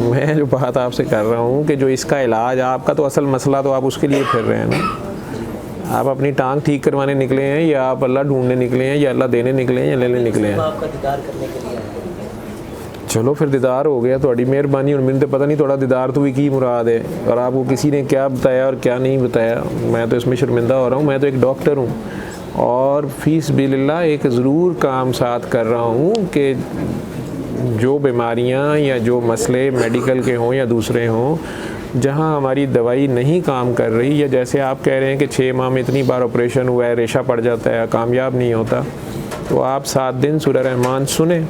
मैं जो बात आपसे कर रहा हूँ कि जो इसका इलाज, आपका तो असल मसला तो आप उसके लिए फिर रहे हैं ना। आप अपनी टांग ठीक करवाने निकले हैं, या आप अल्लाह ढूंढने निकले हैं, या अल्लाह देने निकले हैं, या लेने निकले हैं? आपका दीदार करने के लिए आए। चलो फिर दीदार हो गया, थोड़ी मेहरबानी। और मैंने तो पता नहीं थोड़ा दीदार तो भी की मुराद है, और आपको किसी ने क्या बताया और क्या नहीं बताया। मैं तो इसमें शर्मिंदा हो रहा हूँ। मैं तो एक डॉक्टर हूँ और फीस बिल्लाह एक ज़रूर काम साथ कर रहा हूँ कि जो बीमारियाँ या जो मसले मेडिकल के हों या दूसरे हों, जहाँ हमारी दवाई नहीं काम कर रही, या जैसे आप कह रहे हैं कि 6 माह में इतनी बार ऑपरेशन हुआ है, रेशा पड़ जाता है, कामयाब नहीं होता, तो आप 7 दिन सूरह रहमान सुने।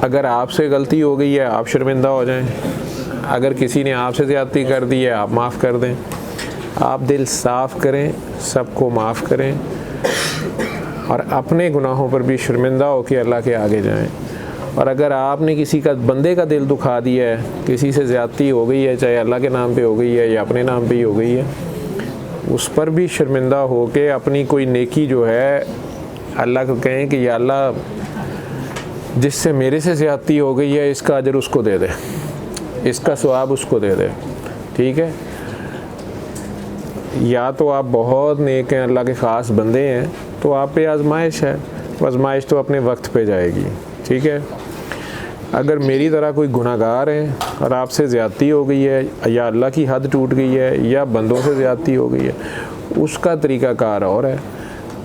अगर आपसे गलती हो गई है, आप शर्मिंदा हो जाएं। अगर किसी ने आपसे ज़्यादती कर दी है, आप माफ़ कर दें। आप दिल साफ़ करें, सबको माफ़ करें, और अपने गुनाहों पर भी शर्मिंदा होकर अल्लाह के आगे जाएं। और अगर आपने किसी का, बंदे का दिल दुखा दिया है, किसी से ज़्यादती हो गई है, चाहे अल्लाह के नाम पे हो गई है या अपने नाम पे ही हो गई है, उस पर भी शर्मिंदा हो के अपनी कोई नेकी जो है अल्लाह को कहें कि या अल्लाह, जिससे मेरे से ज़्यादती हो गई है, इसका अजर उसको दे दे, इसका सवाब उसको दे दे। ठीक है? या तो आप बहुत नेक हैं, अल्लाह के ख़ास बंदे हैं, तो आप पे आजमाइश है, आजमाइश तो अपने वक्त पे जाएगी। ठीक है? अगर मेरी तरह कोई गुनाहगार है और आपसे ज़्यादती हो गई है, या अल्लाह की हद टूट गई है, या बंदों से ज़्यादती हो गई है, उसका तरीक़ाकार और है।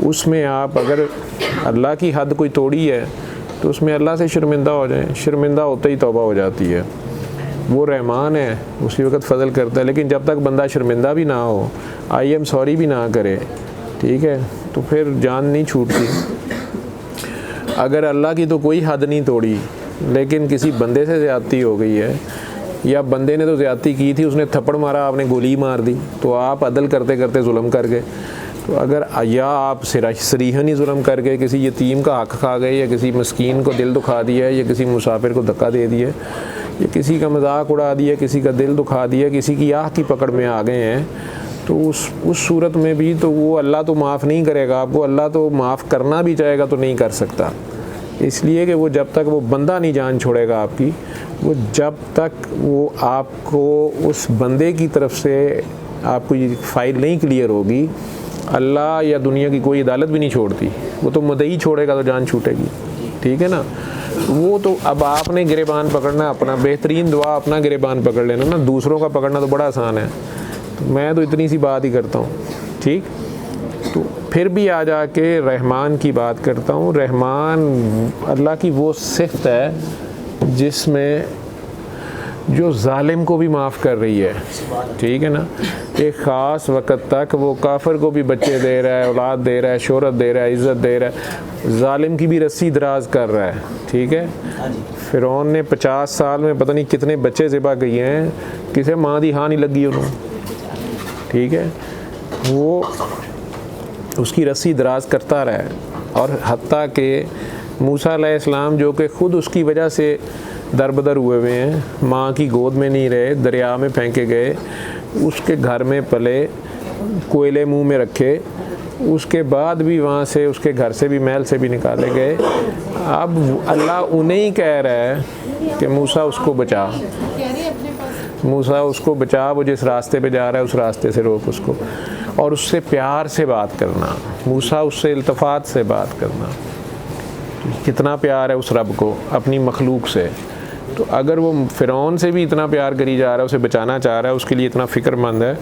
उसमें आप अगर अल्लाह की हद कोई तोड़ी है, तो उसमें अल्लाह से शर्मिंदा हो जाएं। शर्मिंदा होते ही तौबा हो जाती है। वो रहमान है, उसी वक्त फ़ज़ल करता है। लेकिन जब तक बंदा शर्मिंदा भी ना हो, आई एम सॉरी भी ना करे, ठीक है, तो फिर जान नहीं छूटती। अगर अल्लाह की तो कोई हद नहीं तोड़ी, लेकिन किसी बंदे से ज़्यादती हो गई है, या बंदे ने तो ज़्यादती की थी, उसने थप्पड़ मारा, आपने गोली मार दी, तो आप अदल करते करते जुल्म कर गए। तो अगर या आप सरीहन ही जुल्म कर गए, किसी यतीम का हक़ खा गए, या किसी मस्कीन को दिल दुखा दिया, या किसी मुसाफिर को धक्का दे दिया, या किसी का मजाक उड़ा दिया, किसी का दिल दुखा दिया, किसी की आह की पकड़ में आ गए हैं, तो उस सूरत में भी तो वो अल्लाह तो माफ़ नहीं करेगा आपको। अल्लाह तो माफ़ करना भी चाहेगा तो नहीं कर सकता, इसलिए कि वो जब तक वो बंदा नहीं जान छोड़ेगा आपकी, वो जब तक वो आपको उस बंदे की तरफ से आपको ये फ़ाइल नहीं क्लियर होगी, अल्लाह या दुनिया की कोई अदालत भी नहीं छोड़ती। वो तो मुद्दई छोड़ेगा तो जान छूटेगी। ठीक है ना? वो तो अब आपने गिरेबान पकड़ना अपना, बेहतरीन दुआ अपना गिरेबान पकड़ लेना ना, दूसरों का पकड़ना तो बड़ा आसान है। तो मैं तो इतनी सी बात ही करता हूँ। ठीक? तो फिर भी आ जाके रहमान की बात करता हूँ। रहमान अल्लाह की वो सिफ़त है जिसमें जो ज़ालिम को भी माफ़ कर रही है। ठीक है ना? एक ख़ास वक़्त तक वो काफिर को भी बच्चे दे रहा है, औलाद दे रहा है, शोहरत दे रहा है, इज़्ज़त दे रहा है, ज़ालिम की भी रस्सी दराज कर रहा है। ठीक है? फ़िरौन ने 50 साल में पता नहीं कितने बच्चे ज़िबा किए हैं, किसे माँ दी हाँ नहीं लगी उन्होंने। ठीक है? वो उसकी रस्सी दराज करता रहा है, और हत्ता कि मूसा अलैहिस्सलाम जो कि ख़ुद उसकी वजह से दरबदर हुए हुए हैं, माँ की गोद में नहीं रहे, दरिया में फेंके गए, उसके घर में पले, कोयले मुंह में रखे, उसके बाद भी वहाँ से, उसके घर से भी, महल से भी निकाले गए। अब अल्लाह उन्हें ही कह रहा है कि मूसा उसको बचा, मूसा उसको बचा, वो जिस रास्ते पे जा रहा है उस रास्ते से रोक उसको, और उससे प्यार से बात करना, मूसा उससे इल्तफ़ात से बात करना। कितना प्यार है उस रब को अपनी मखलूक से। तो अगर वो फ़िरौन से भी इतना प्यार करी जा रहा है, उसे बचाना चाह रहा है, उसके लिए इतना फ़िक्रमंद है,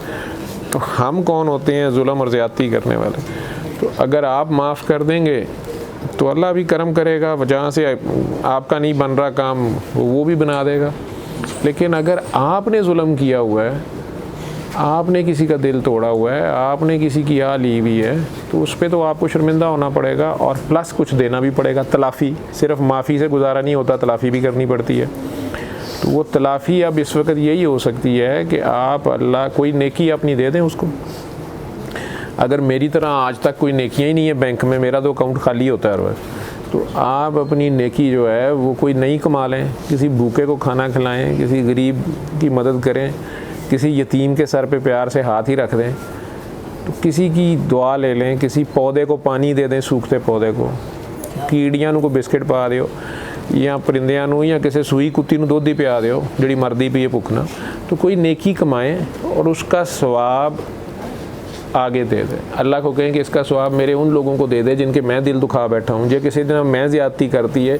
तो हम कौन होते हैं जुल्म और ज़्यादती करने वाले? तो अगर आप माफ़ कर देंगे तो अल्लाह भी करम करेगा, जहाँ से आपका नहीं बन रहा काम वो भी बना देगा। लेकिन अगर आपने जुल्म किया हुआ है, आपने किसी का दिल तोड़ा हुआ है, आपने किसी की आह ली हुई है, तो उस पर तो आपको शर्मिंदा होना पड़ेगा, और प्लस कुछ देना भी पड़ेगा, तलाफ़ी। सिर्फ माफ़ी से गुजारा नहीं होता, तलाफ़ी भी करनी पड़ती है। तो वो तलाफ़ी अब इस वक्त यही हो सकती है कि आप अल्लाह कोई नेकी अपनी दे दें उसको। अगर मेरी तरह आज तक कोई नेकियां ही नहीं है बैंक में, मेरा तो अकाउंट खाली होता है हर वक्त, तो आप अपनी नेकी जो है वो कोई नई कमा लें, किसी भूखे को खाना खिलाएं, किसी गरीब की मदद करें, किसी यतीम के सर पे प्यार से हाथ ही रख दें, तो किसी की दुआ ले लें, किसी पौधे को पानी दे दें, सूखते पौधे को, कीड़ियां को बिस्किट पा दिओ, या परिंदियां नूं या किसी सूई कुत्ती नूं दुध ही पिया दिओ जिहड़ी मरदी पई है भुख ना। तो कोई नेकी कमाएं और उसका सवाब आगे दे दे। अल्लाह को कहें कि इसका सवाब मेरे उन लोगों को दे दे जिनके मैं दिल दुखा बैठा हूँ। जे किसी दिन मैं ज़्यादती करती है,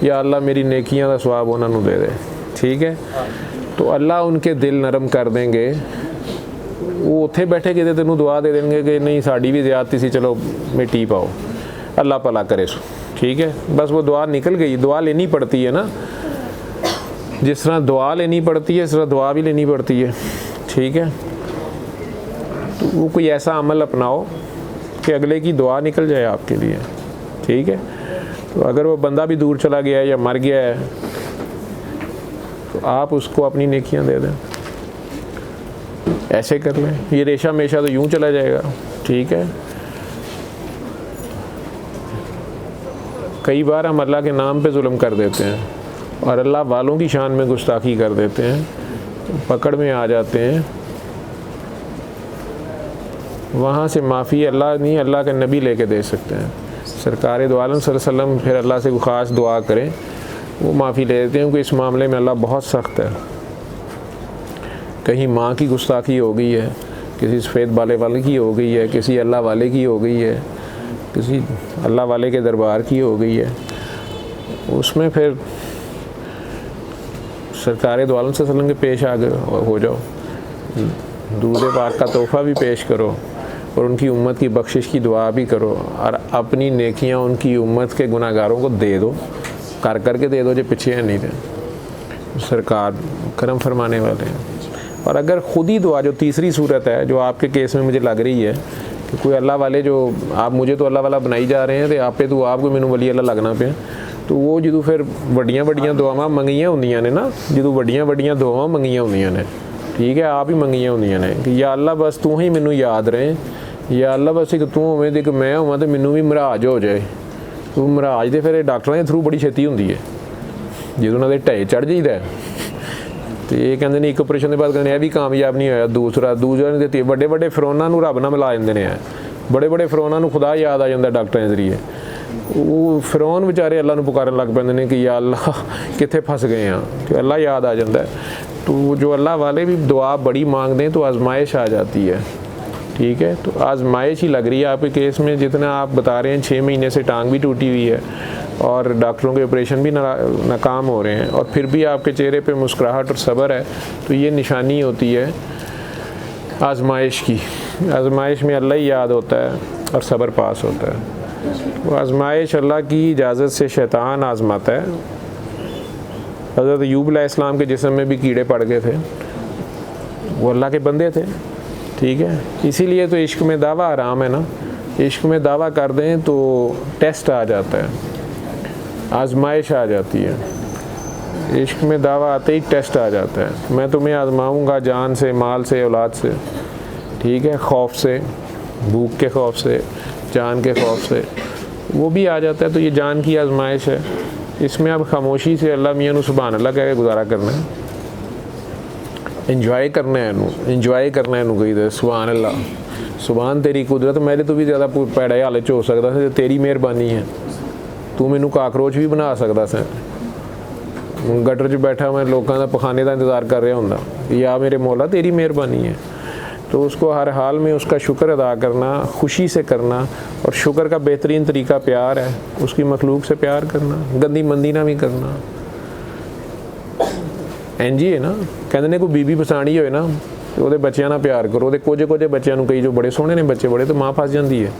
या अल्लाह मेरी नेकियां दा सवाब उन्होंने दे दे। ठीक है, तो अल्लाह उनके दिल नरम कर देंगे। वो उत्थे बैठे किते तेनू दुआ दे देंगे कि नहीं साड़ी भी ज़्यादती सी, चलो मिट्टी पाओ, अल्लाह भला करे सो। ठीक है, बस वो दुआ निकल गई। दुआ लेनी पड़ती है ना, जिस तरह दुआ लेनी पड़ती है इस तरह दुआ भी लेनी पड़ती है। ठीक है, तो वो कोई ऐसा अमल अपनाओ कि अगले की दुआ निकल जाए आपके लिए। ठीक है, तो अगर वो बंदा भी दूर चला गया है या मर गया है तो आप उसको अपनी नेकियां दे दें, ऐसे कर लें। ये रेशा मेशा तो यूं चला जाएगा। ठीक है, कई बार हम अल्लाह के नाम पे जुल्म कर देते हैं और अल्लाह वालों की शान में गुस्ताखी कर देते हैं, तो पकड़ में आ जाते हैं। वहाँ से माफ़ी अल्लाह नहीं, अल्लाह के नबी लेके दे सकते हैं। सरकार दो आलम सल्लल्लाहु अलैहि वसल्लम फिर अल्लाह से ख़ास दुआ करें, वो माफ़ी ले देते हैं, क्योंकि इस मामले में अल्लाह बहुत सख्त है। कहीं माँ की गुस्ताखी हो गई है, किसी सफ़ेद बाले वाले की हो गई है, किसी अल्लाह वाले की हो गई है, किसी अल्लाह वाले के दरबार की हो गई है, उसमें फिर सरकार दो आलम सल्लल्लाहु अलैहि वसल्लम के पेश आ गए हो जाओ, दूध पाक का तोहफ़ा भी पेश करो और उनकी उम्मत की बख्शिश की दुआ भी करो, और अपनी नेकियां उनकी उम्मत के गुनाहगारों को दे दो, कर करके दे दो जो पीछे है नहीं थे। सरकार करम फरमाने वाले हैं। और अगर खुद ही दुआ, जो तीसरी सूरत है जो आपके केस में मुझे लग रही है कि कोई अल्लाह वाले जो आप मुझे तो अल्लाह वाला बनाई जा रहे हैं, तो आपे तो आपको मैनू वली अल्लाह लगना पे, तो वो जो फिर वड्डियां वड्डियां दुआवां मंगियां होंदियां ने ना, जो वड्डियां वड्डियां दुआवां मंगियां होंदियां ने, ठीक है, आप ही मंगियां होंदियां ने कि या अल्लाह बस तू ही मैनू याद रहे, या अल्लाह बस एक तू होवें ते एक मैं होवां, तो मैनू भी मराज हो जाए। तो मराज तो फिर डॉक्टरों के थ्रू बड़ी छेती होंदी है, जो उन्होंने ढाए चढ़ जाइदा तो ये कहते हैं एक ऑपरेशन के बाद कहते हैं भी कामयाब नहीं होया, दूसरा ने देती। बड़े बड़े फिरौना रब ना मिला देंगे हैं, बड़े बड़े फिरौना खुदा याद आ जाता डॉक्टरों के जरिए। वो फिरौन बेचारे अल्लाह पुकारन लग पैंदे ने कि या अल्लाह कित्थे फस गए हैं, तो अल्लाह याद आ जाता है। तो जो अल्लाह वाले भी दुआ बड़ी मांगते हैं तो आजमाइश आ जाती है। ठीक है, तो आजमाइश ही लग रही है आपके केस में। जितना आप बता रहे हैं 6 महीने से टांग भी टूटी हुई है और डॉक्टरों के ऑपरेशन भी नाकाम हो रहे हैं, और फिर भी आपके चेहरे पे मुस्कुराहट और सब्र है, तो ये निशानी होती है आजमाइश की। आजमाइश में अल्लाह ही याद होता है और सब्र पास होता है। वो आजमाइश अल्लाह की इजाज़त से शैतान आजमाता है। हज़रत अय्यूब अलैहिस्सलाम के जिस्म में भी कीड़े पड़ गए थे, वो अल्लाह के बंदे थे। ठीक है, इसीलिए तो इश्क में दावा आराम है ना। इश्क में दावा कर दें तो टेस्ट आ जाता है, आजमाइश आ जाती है। इश्क में दावा आते ही टेस्ट आ जाता है, मैं तुम्हें आजमाऊंगा जान से, माल से, औलाद से। ठीक है, खौफ से, भूख के खौफ से, जान के खौफ से, वो भी आ जाता है। तो ये जान की आजमाइश है, इसमें अब खामोशी से अल्लाह मियाँ नू सुभान अल्लाह कह के गुजारा करना है, इंजॉय करना है, इंजॉय करना है। कही सुभान अल्लाह, सुभान तेरी कुदरत, मेरे तो भी ज़्यादा पैड़े हालत च हो सकता है, तेरी मेहरबानी है। तू मैनू काकरोच भी बना सकता स, गटर च बैठा मैं लोगों का पखाने का इंतज़ार कर रहा होंदा, या मेरे मौला तेरी मेहरबानी है। तो उसको हर हाल में उसका शुक्र अदा करना, खुशी से करना, और शुक्र का बेहतरीन तरीका प्यार है, उसकी मखलूक से प्यार करना, गंदी मंदी ना भी करना। इंज ही है ना, कहते ने कोई बीबी पसाणी होए ना तो वो बच्चों ना प्यार करो। वो कुछ कुछ बच्चों कई जो बड़े सोहने ने बच्चे बड़े, तो माँ फस जाती है,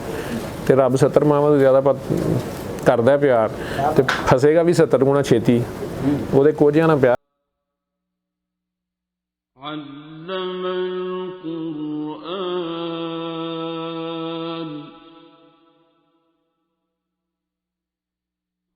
तो रब 70 मावां तो ज़्यादा करता है प्यार, तो फसेगा भी 70 गुणा छेती। वो कुछ ना प्यार